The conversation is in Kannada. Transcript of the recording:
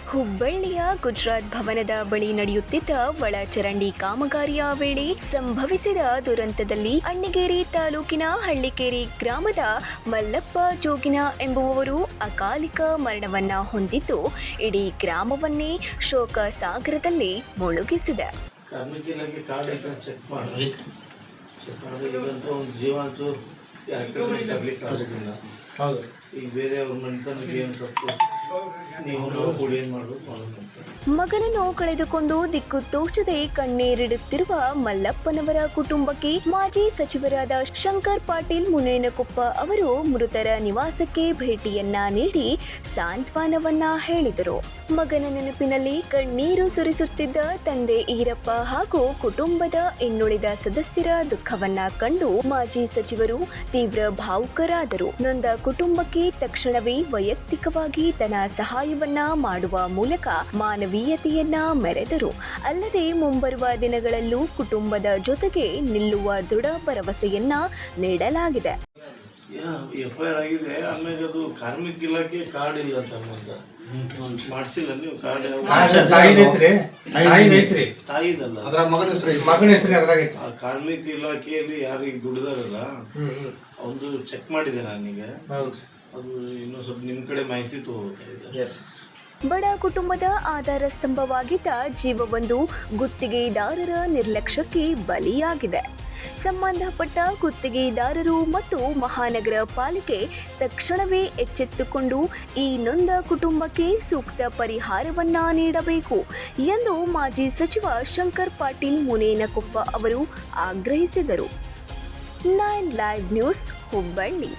ಹುಬ್ಬಳ್ಳಿಯ ಗುಜರಾತ್ ಭವನದ ಬಳಿ ನಡೆಯುತ್ತಿದ್ದ ಒಳಚರಂಡಿ ಕಾಮಗಾರಿಯ ವೇಳೆ ಸಂಭವಿಸಿದ ದುರಂತದಲ್ಲಿ ಅಣ್ಣಿಗೇರಿ ತಾಲೂಕಿನ ಹಳ್ಳಿಕೇರಿ ಗ್ರಾಮದ ಮಲ್ಲಪ್ಪ ಜೋಗಿನ ಎಂಬುವವರು ಅಕಾಲಿಕ ಮರಣವನ್ನ ಹೊಂದಿದ್ದು ಇಡೀ ಗ್ರಾಮವನ್ನೇ ಶೋಕ ಸಾಗರದಲ್ಲಿ ಮುಳುಗಿಸಿದೆ. ಕಾರ್ಮಿಕ ಇಲಾಖೆ ಕಾರ್ಡ್ ಐತೆ ಚೆಕ್ ಮಾಡಿ ಈಗಂತೂ ಒಂದು ಜೀವಂತೂ ಹೌದು. ಈಗ ಬೇರೆಯವ್ರ ಮನೆತನಕ್ಕೆ ಏನು ತಪ್ಪು ನೀವು ಕೂಡ ಏನು ಮಾಡಬೇಕು. ಮಗನನ್ನು ಕಳೆದುಕೊಂಡು ದಿಕ್ಕು ತೋಚದೆ ಕಣ್ಣೀರಿಡುತ್ತಿರುವ ಮಲ್ಲಪ್ಪನವರ ಕುಟುಂಬಕ್ಕೆ ಮಾಜಿ ಸಚಿವರಾದ ಶಂಕರ್ ಪಾಟೀಲ್ ಮುನೇನಕೊಪ್ಪ ಅವರು ಮೃತರ ನಿವಾಸಕ್ಕೆ ಭೇಟಿಯನ್ನ ನೀಡಿ ಸಾಂತ್ವನವನ್ನ ಹೇಳಿದರು. ಮಗನ ನೆನಪಿನಲ್ಲಿ ಕಣ್ಣೀರು ಸುರಿಸುತ್ತಿದ್ದ ತಂದೆ ಈರಪ್ಪ ಹಾಗೂ ಕುಟುಂಬದ ಇನ್ನುಳಿದ ಸದಸ್ಯರ ದುಃಖವನ್ನ ಕಂಡು ಮಾಜಿ ಸಚಿವರು ತೀವ್ರ ಭಾವುಕರಾದರು. ನೊಂದ ಕುಟುಂಬಕ್ಕೆ ತಕ್ಷಣವೇ ವೈಯಕ್ತಿಕವಾಗಿ ಧನ ಸಹಾಯವನ್ನ ಮಾಡುವ ಮೂಲಕ ಮಾನವೀಯತೆಯನ್ನ ಮೆರೆದರು. ಅಲ್ಲದೆ ಮುಂಬರುವ ದಿನಗಳಲ್ಲೂ ಕುಟುಂಬದ ಜೊತೆಗೆ ನಿಲ್ಲುವ ದೃಢ ಭರವಸೆಯನ್ನ ನೀಡಲಾಗಿದೆ. ಎಫ್ಐಆರ್ ಆಗಿದೆ. ಆಮೇಲೆ ಅದು ಕಾರ್ಮಿಕ ಇಲಾಖೆ ಕಾರ್ಡ್ ಇಲ್ಲ ಅಂತ ಮಾಡಿಸಿಲ್ಲ. ನೀವು ಕಾರ್ಡ್ ತಾಯಿದಲ್ಲ ಕಾರ್ಮಿಕ ಇಲಾಖೆಯಲ್ಲಿ ಯಾರಿಗೆ ದುಡಿದಾರಲ್ಲ ಒಂದು ಚೆಕ್ ಮಾಡಿದೆ ನಾನೀಗ. ಅದು ಇನ್ನೂ ಸ್ವಲ್ಪ ನಿಮ್ಮ ಕಡೆ ಮಾಹಿತಿ ತಗೋಬೇಕಾಗಿದೆ. ಬಡ ಕುಟುಂಬದ ಆಧಾರ ಸ್ತಂಭವಾಗಿದ್ದ ಜೀವವೊಂದು ಗುತ್ತಿಗೆದಾರರ ನಿರ್ಲಕ್ಷ್ಯಕ್ಕೆ ಬಲಿಯಾಗಿದೆ. ಸಂಬಂಧಪಟ್ಟ ಗುತ್ತಿಗೆದಾರರು ಮತ್ತು ಮಹಾನಗರ ಪಾಲಿಕೆ ತಕ್ಷಣವೇ ಎಚ್ಚೆತ್ತುಕೊಂಡು ಈ ನೊಂದ ಕುಟುಂಬಕ್ಕೆ ಸೂಕ್ತ ಪರಿಹಾರವನ್ನ ನೀಡಬೇಕು ಎಂದು ಮಾಜಿ ಸಚಿವ ಶಂಕರ್ ಪಾಟೀಲ್ ಮುನೇನಕೊಪ್ಪ ಅವರು ಆಗ್ರಹಿಸಿದರು. 9 ಲೈವ್ ನ್ಯೂಸ್ ಹುಬ್ಬಳ್ಳಿ.